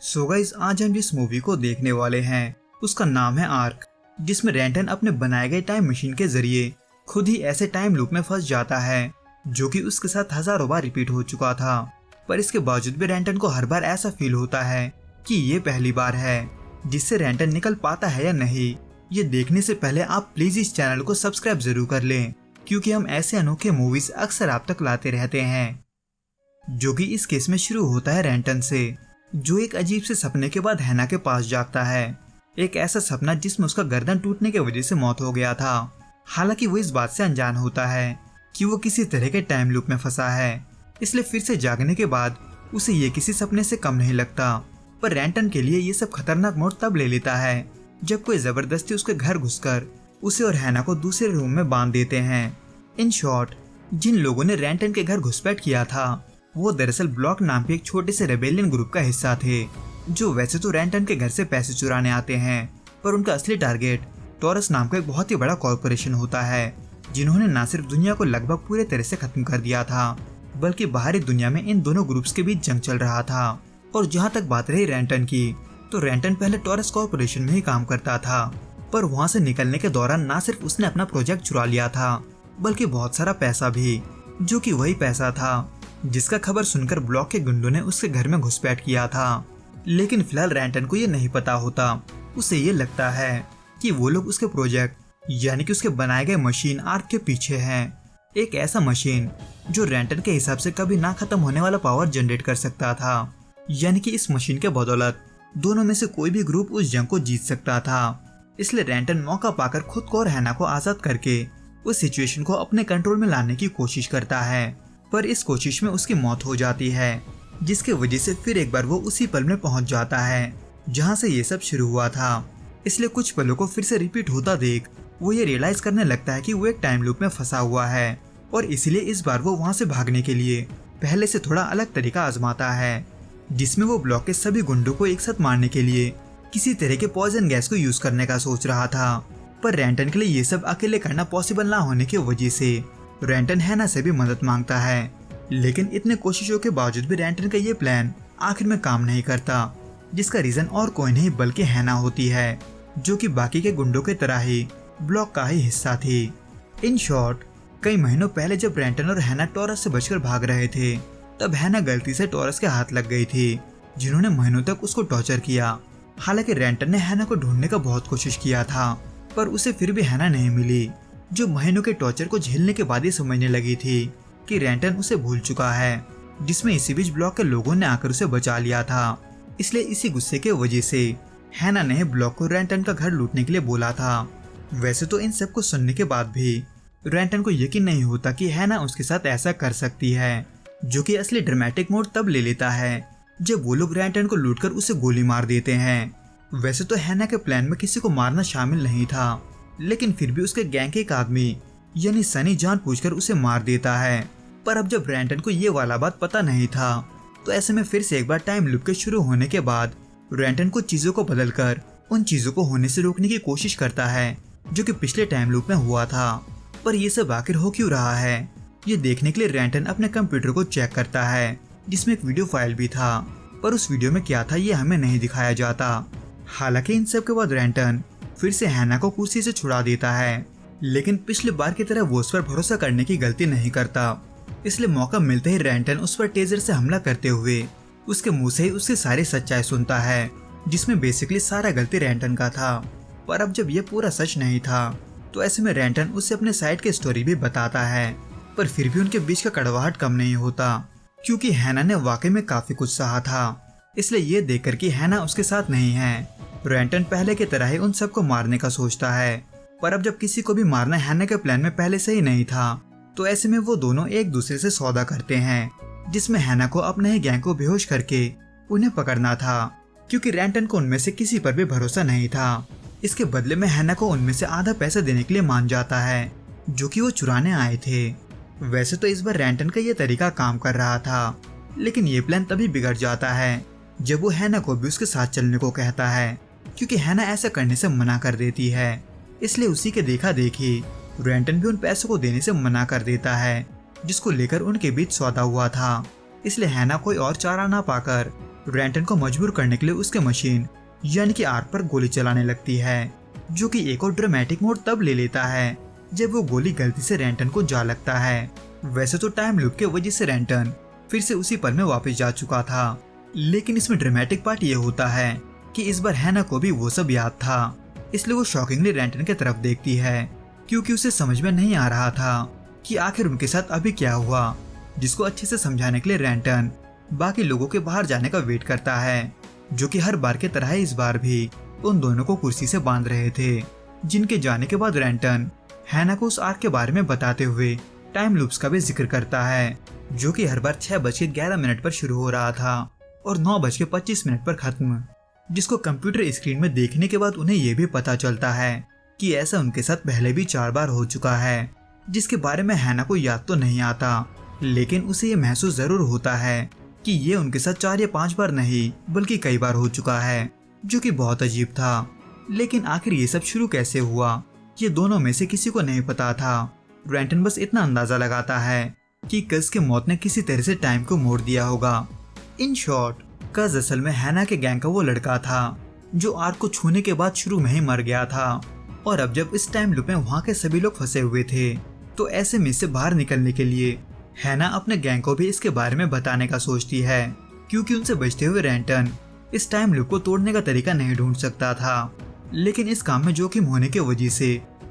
So guys, आज हम जिस मूवी को देखने वाले हैं उसका नाम है आर्क, जिसमें रेंटन अपने बनाए गए टाइम मशीन के जरिए खुद ही ऐसे टाइम लूप में फंस जाता है जो कि उसके साथ हजारों बार रिपीट हो चुका था। पर इसके बावजूद भी रेंटन को हर बार ऐसा फील होता है कि ये पहली बार है जिससे रेंटन निकल पाता है या नहीं। ये देखने से पहले आप प्लीज इस चैनल को सब्सक्राइब जरूर कर लें, क्योंकि हम ऐसे अनोखे मूवीज अक्सर आप तक लाते रहते हैं। जो कि इस केस में शुरू होता है रेंटन से, जो एक अजीब से सपने के बाद हैना के पास जागता है। एक ऐसा सपना जिसमें उसका गर्दन टूटने की वजह से मौत हो गया था। हालांकि वो इस बात से अनजान होता है कि वो किसी तरह के टाइम लूप में फंसा है, इसलिए फिर से जागने के बाद उसे ये किसी सपने से कम नहीं लगता। पर रेंटन के लिए ये सब खतरनाक मोड़ तब ले लेता है जब कोई जबरदस्ती उसके घर घुसकर उसे और हैना को दूसरे रूम में बांध देते हैं। इन शॉर्ट, जिन लोगों ने रेंटन के घर घुसपैठ किया था वो दरअसल ब्लॉक नाम के एक छोटे से रेबेलियन ग्रुप का हिस्सा थे, जो वैसे तो रेंटन के घर से पैसे चुराने आते हैं, पर उनका असली टारगेट टॉरस नाम का एक बहुत ही बड़ा कॉर्पोरेशन होता है, जिन्होंने न सिर्फ दुनिया को लगभग पूरे तरह से खत्म कर दिया था, बल्कि बाहरी दुनिया में इन दोनों ग्रुप्स के बीच जंग चल रहा था। और जहाँ तक बात रही रेंटन की, तो रेंटन पहले टॉरस कॉर्पोरेशन में ही काम करता था, पर वहाँ से निकलने के दौरान न सिर्फ उसने अपना प्रोजेक्ट चुरा लिया था, बल्कि बहुत सारा पैसा भी, जो कि वही पैसा था जिसका खबर सुनकर ब्लॉक के गुंडों ने उसके घर में घुसपैठ किया था। लेकिन फिलहाल रेंटन को ये नहीं पता होता। उसे ये लगता है कि वो लोग उसके प्रोजेक्ट यानी कि उसके बनाए गए मशीन आर्क के पीछे हैं। एक ऐसा मशीन जो रेंटन के हिसाब से कभी ना खत्म होने वाला पावर जनरेट कर सकता था, यानी कि इस मशीन के बदौलत दोनों में से कोई भी ग्रुप उस जंग को जीत सकता था। इसलिए रेंटन मौका पाकर खुद को और हैना को आजाद करके उस सिचुएशन को अपने कंट्रोल में लाने की कोशिश करता है, पर इस कोशिश में उसकी मौत हो जाती है, जिसके वजह से फिर एक बार वो उसी पल में पहुंच जाता है जहां से ये सब शुरू हुआ था। इसलिए कुछ पलों को फिर से रिपीट होता देख वो ये रियलाइज करने लगता है कि वो एक टाइम लूप में फंसा हुआ है, और इसीलिए इस बार वो वहां से भागने के लिए पहले से थोड़ा अलग तरीका आजमाता है, जिसमें वो ब्लॉक के सभी गुंडों को एक साथ मारने के लिए किसी तरह के पॉइजन गैस को यूज करने का सोच रहा था। पर रेंटन के लिए ये सब अकेले करना पॉसिबल ना होने की वजह से रेंटन हैना से भी मदद मांगता है। लेकिन इतने कोशिशों के बावजूद भी रेंटन का ये प्लान आखिर में काम नहीं करता, जिसका रीजन और कोई नहीं बल्कि हैना होती है, जो कि बाकी के गुंडों के तरह ही ब्लॉक का ही हिस्सा थी। इन शॉर्ट, कई महीनों पहले जब रेंटन और हैना टॉरस से बचकर भाग रहे थे, तब हैना गलती से टॉरस के हाथ लग गई थी, जिन्होंने महीनों तक उसको टॉर्चर किया। हालांकि रेंटन ने हैना को ढूंढने का बहुत कोशिश किया था, पर उसे फिर भी हैना नहीं मिली, जो महीनों के टॉर्चर को झेलने के बाद ही समझने लगी थी कि रेंटन उसे भूल चुका है, जिसमें इसी बीच ब्लॉक के लोगों ने आकर उसे बचा लिया था। इसलिए इसी गुस्से के वजह से हैना ने ब्लॉक को रेंटन का घर लूटने के लिए बोला था। वैसे तो इन सब को सुनने के बाद भी रेंटन को यकीन नहीं होता कि हैना उसके साथ ऐसा कर सकती है, जो कि असली ड्रामेटिक मोड तब ले लेता है जब वो लोग रेंटन को लूटकर उसे गोली मार देते हैं। वैसे तो हैना के प्लान में किसी को मारना शामिल नहीं था, लेकिन फिर भी उसके गैंग के एक आदमी यानी सनी जानबूझकर उसे मार देता है। पर अब जब रेंटन को ये वाला बात पता नहीं था, तो ऐसे में फिर से एक बार टाइम लूप के शुरू होने के बाद रेंटन कुछ चीजों को बदलकर उन चीजों को होने से रोकने की कोशिश करता है जो कि पिछले टाइम लूप में हुआ था। पर ये सब आखिर हो क्यों रहा है, ये देखने के लिए रेंटन अपने कंप्यूटर को चेक करता है, जिसमें एक वीडियो फाइल भी था, पर उस वीडियो में क्या था ये हमें नहीं दिखाया जाता। हालांकि इन सब के बाद रेंटन फिर से हैना को कुर्सी से छुड़ा देता है, लेकिन पिछले बार की तरह वो उस पर भरोसा करने की गलती नहीं करता। इसलिए मौका मिलते ही रेंटन उस पर टेजर से हमला करते हुए उसके मुंह से ही उसकी सारी सच्चाई सुनता है, जिसमें बेसिकली सारा गलती रेंटन का था। पर अब जब ये पूरा सच नहीं था, तो ऐसे में रेंटन उससे अपने साइड की स्टोरी भी बताता है, पर फिर भी उनके बीच का कड़वाहट कम नहीं होता, क्योंकि हैना ने वाकई में काफी कुछ सहा था। इसलिए ये देखकर कि हैना उसके साथ नहीं है, रेंटन पहले की तरह ही उन सबको मारने का सोचता है। पर अब जब किसी को भी मारना हैना के प्लान में पहले से ही नहीं था, तो ऐसे में वो दोनों एक दूसरे से सौदा करते हैं, जिसमें हैना को अपने ही गैंग को बेहोश करके उन्हें पकड़ना था, क्योंकि रेंटन को उनमें से किसी पर भी भरोसा नहीं था। इसके बदले में हैना को उनमें से आधा पैसा देने के लिए मान जाता है, जो कि वो चुराने आए थे। वैसे तो इस बार रेंटन का ये तरीका काम कर रहा था, लेकिन ये प्लान तभी बिगड़ जाता है जब वो हैना को भी उसके साथ चलने को कहता है, क्योंकि हैना ऐसा करने से मना कर देती है। इसलिए उसी के देखा देखी रेंटन भी उन पैसों को देने से मना कर देता है, जिसको लेकर उनके बीच सौदा हुआ था। इसलिए हैना कोई और चारा ना पाकर रेंटन को मजबूर करने के लिए उसके मशीन यानी कि आर्क पर गोली चलाने लगती है, जो कि एक और ड्रामेटिक मोड तब ले लेता है जब वो गोली गलती से रेंटन को जा लगता है। वैसे तो टाइम लूप के वजह से रेंटन फिर से उसी पल में वापस जा चुका था, लेकिन इसमें ड्रामेटिक पार्ट ये होता है कि इस बार हैना को भी वो सब याद था। इसलिए वो शॉकिंगली रेंटन की तरफ देखती है, क्योंकि उसे समझ में नहीं आ रहा था कि आखिर उनके साथ अभी क्या हुआ, जिसको अच्छे से समझाने के लिए रेंटन बाकी लोगों के बाहर जाने का वेट करता है, जो कि हर बार की तरह इस बार भी उन दोनों को कुर्सी से बांध रहे थे। जिनके जाने के बाद रेंटन हैना को उस आर्क के बारे में बताते हुए टाइम लूप्स का भी जिक्र करता है, जो कि हर बार 6:11 पर शुरू हो रहा था और 9:25 पर खत्म, जिसको कंप्यूटर स्क्रीन में देखने के बाद उन्हें यह भी पता चलता है कि ऐसा उनके साथ पहले भी 4 बार हो चुका है, जिसके बारे में हैना को याद तो नहीं आता, लेकिन उसे ये महसूस जरूर होता है कि ये उनके साथ 4 या 5 बार नहीं बल्कि कई बार हो चुका है, जो कि बहुत अजीब था। लेकिन आखिर ये सब शुरू कैसे हुआ, ये दोनों में से किसी को नहीं पता था। रेंटन बस इतना अंदाजा लगाता है कि कज के मौत ने किसी तरह से टाइम को मोड़ दिया होगा। इन शॉर्ट, कज असल में हैना के गैंग का वो लड़का था जो आर्क को छूने के बाद शुरू में ही मर गया था, और अब जब इस टाइम लूप में वहाँ के सभी लोग फंसे हुए थे, तो ऐसे में से बाहर निकलने के लिए हैना अपने गैंग को भी इसके बारे में बताने का सोचती है, क्योंकि उनसे बचते हुए रेंटन इस टाइम लूप को तोड़ने का तरीका नहीं ढूंढ सकता था। लेकिन इस काम में जोखिम होने की वजह से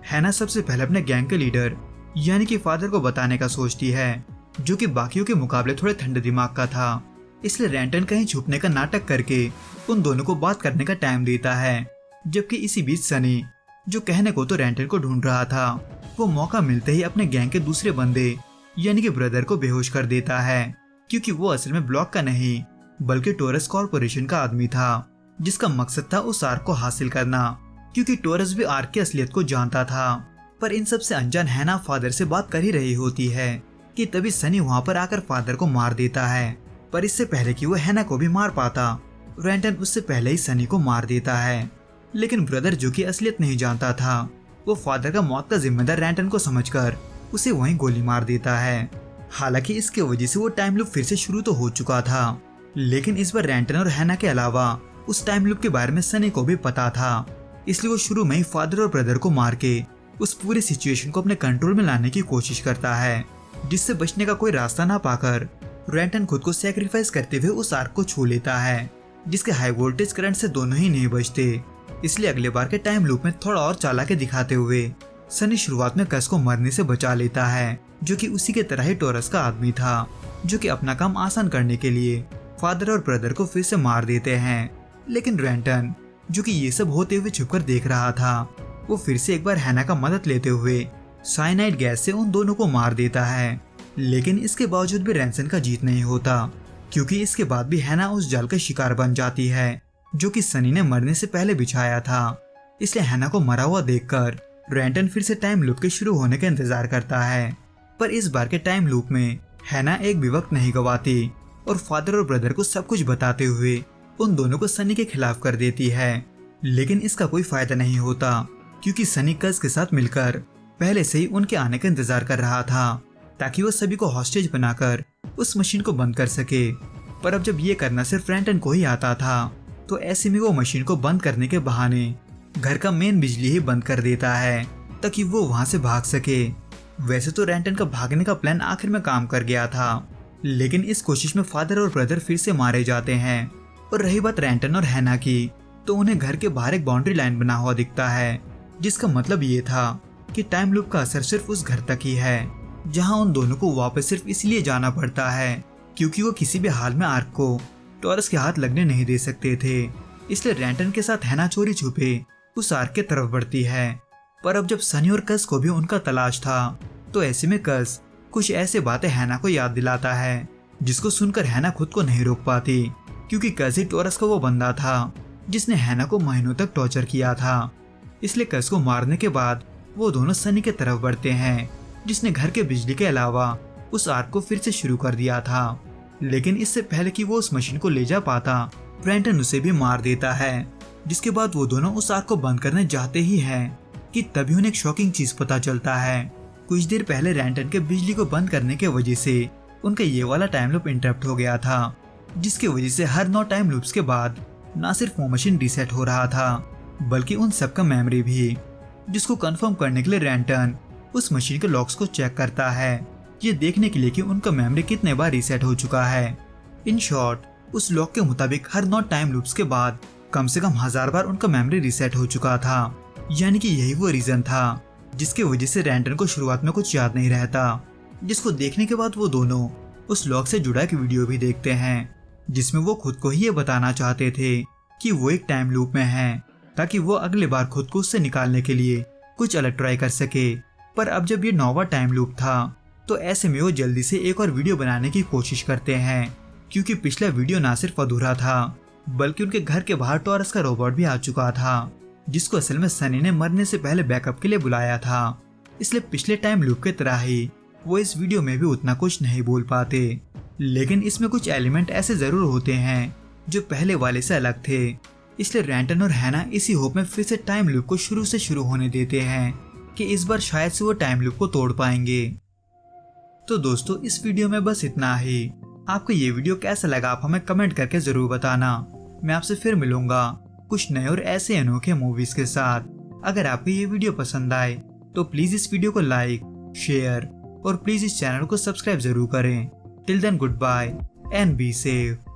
हैना सबसे पहले अपने गैंग के लीडर यानी कि फादर को बताने का सोचती है, जो कि बाकियों के मुकाबले थोड़े ठंडे दिमाग का था। इसलिए रेंटन कहीं छुपने का नाटक करके उन दोनों को बात करने का टाइम देता है, जबकि इसी बीच सनी, जो कहने को तो रेंटन को ढूंढ रहा था, वो मौका मिलते ही अपने गैंग के दूसरे बंदे यानी कि ब्रदर को बेहोश कर देता है, क्योंकि वो असल में ब्लॉक का नहीं बल्कि टोरस कॉर्पोरेशन का आदमी था, जिसका मकसद था उस आर्क को हासिल करना, क्योंकि टोरस भी आर्क की असलियत को जानता था। पर इन सब से अनजान हैना फादर से बात कर ही रही होती है कि तभी सनी वहाँ पर आकर फादर को मार देता है, पर इससे पहले कि वो हैना को भी मार पाता, रेंटन उससे पहले ही सनी को मार देता है। लेकिन ब्रदर, जो कि असलियत नहीं जानता था, वो फादर का मौत का जिम्मेदार रेंटन को समझकर उसे वहीं गोली मार देता है। हालांकि इसके वजह से वो टाइम लूप फिर से शुरू तो हो चुका था, लेकिन इस बार रेंटन और हैना के अलावा उस टाइम लूप के बारे में सनी को भी पता था, इसलिए वो शुरू में ही फादर और ब्रदर को मार के उस पूरे सिचुएशन को अपने कंट्रोल में लाने की कोशिश करता है, जिससे बचने का कोई रास्ता ना पाकर रेंटन खुद को सैक्रिफाइस करते हुए उस आर्क को छू लेता है, जिसके हाई वोल्टेज करंट से दोनों ही नहीं बचते। इसलिए अगले बार के टाइम लूप में थोड़ा और चालाकी दिखाते हुए सनी शुरुआत में कस को मरने से बचा लेता है, जो कि उसी के तरह ही टोरस का आदमी था, जो कि अपना काम आसान करने के लिए फादर और ब्रदर को फिर से मार देते हैं। लेकिन रेंटन, जो कि ये सब होते हुए छुपकर देख रहा था, वो फिर से एक बार हैना का मदद लेते हुए साइनाइड गैस से उन दोनों को मार देता है। लेकिन इसके बावजूद भी रैंसन का जीत नहीं होता, क्योंकि इसके बाद भी हैना उस जाल का शिकार बन जाती है, जो कि सनी ने मरने से पहले बिछाया था। इसलिए हैना को मरा हुआ देखकर रेंटन फिर से टाइम लूप के शुरू होने का इंतजार करता है, पर इस बार के टाइम लूप में हैना एक भी वक्त नहीं गवाती और फादर और ब्रदर को सब कुछ बताते हुए उन दोनों को सनी के खिलाफ कर देती है। लेकिन इसका कोई फायदा नहीं होता, क्योंकि सनी कज के साथ मिलकर पहले से ही उनके आने का इंतजार कर रहा था, ताकि वो सभी को हॉस्टेज बनाकर उस मशीन को बंद कर सके। पर अब जब ये करना सिर्फ रेंटन को ही आता था, तो ऐसे में वो मशीन को बंद करने के बहाने घर का मेन बिजली ही बंद कर देता है, ताकि वो वहां से भाग सके। वैसे तो रेंटन का भागने का प्लान आखिर में काम कर गया था, लेकिन इस कोशिश में फादर और ब्रदर फिर से मारे जाते हैं। और रही बात रेंटन और हैना की, तो उन्हें घर के बाहर एक बाउंड्री लाइन बना हुआ दिखता है, जिसका मतलब ये था कि टाइम लूप का असर सिर्फ उस घर तक ही है, जहां उन दोनों को वापस सिर्फ इसलिए जाना पड़ता है क्योंकि वो किसी भी हाल में आर्क को टॉरस के हाथ लगने नहीं दे सकते थे। इसलिए रेंटन के साथ हैना चोरी छुपे उस आर्क के तरफ बढ़ती है। पर अब जब सनी और कस को भी उनका तलाश था, तो ऐसे में कस कुछ ऐसे बातें हैना को याद दिलाता है, जिसको सुनकर हैना खुद को नहीं रोक पाती, क्योंकि कस ही टॉरस का वो बंदा था जिसने हैना को महीनों तक टॉर्चर किया था। इसलिए कस को मारने के बाद वो दोनों सनी के तरफ बढ़ते हैं, जिसने घर के बिजली के अलावा उस आर्क को फिर से शुरू कर दिया था। लेकिन इससे पहले कि वो उस मशीन को ले जा पाता, रेंटन उसे भी मार देता है, जिसके बाद वो दोनों उस आर्क को बंद करने जाते ही हैं कि तभी उन्हें एक शॉकिंग चीज पता चलता है। कुछ देर पहले रेंटन के बिजली को बंद करने के वजह से उनका ये वाला टाइम लूप इंटरप्ट हो गया था, जिसकी वजह से हर 9 टाइम लूप्स के बाद न सिर्फ वो मशीन रीसेट हो रहा था बल्कि उन सबका मेमोरी भी, जिसको कंफर्म करने के लिए रैंटन उस मशीन के लॉक्स को चेक करता है, ये देखने के लिए कि उनका मेमोरी कितने बार रीसेट हो चुका है। इन शॉर्ट, उस लॉक के मुताबिक हर 9 टाइम लूप्स के बाद कम से कम 1000 बार उनका मेमोरी रीसेट हो चुका था। यानी कि यही वो रीजन था जिसकी वजह से रैंटन को शुरुआत में कुछ याद नहीं रहता, जिसको देखने के बाद वो दोनों उस लॉक से जुड़ा एक वीडियो भी देखते हैं जिसमें वो खुद को ही ये बताना चाहते थे कि वो एक टाइम लूप में हैं, ताकि वो अगली बार खुद को उससे निकालने के लिए कुछ अलग ट्राई कर सके। पर अब जब ये 9वां टाइम लूप था तो ऐसे में वो जल्दी से एक और वीडियो बनाने की कोशिश करते हैं, क्योंकि पिछला वीडियो ना सिर्फ अधूरा था बल्कि उनके घर के बाहर टॉरस का रोबोट भी आ चुका था, जिसको असल में सनी ने मरने से पहले बैकअप के लिए बुलाया था। इसलिए पिछले टाइम लूप की तरह ही वो इस वीडियो में भी उतना कुछ नहीं बोल पाते, लेकिन इसमें कुछ एलिमेंट ऐसे जरूर होते हैं जो पहले वाले से अलग थे। इसलिए रैंटन और हैना इसी होप में फिर से टाइम लूप को शुरू से शुरू होने देते हैं कि इस बार शायद से वो टाइम लूप को तोड़ पाएंगे। तो दोस्तों, इस वीडियो में बस इतना ही। आपको ये वीडियो कैसा लगा आप हमें कमेंट करके जरूर बताना। मैं आपसे फिर मिलूंगा कुछ नए और ऐसे अनोखे मूवीज के साथ। अगर आपको ये वीडियो पसंद आए तो प्लीज इस वीडियो को लाइक, शेयर और प्लीज इस चैनल को सब्सक्राइब जरूर करें। Till then, goodbye and be safe.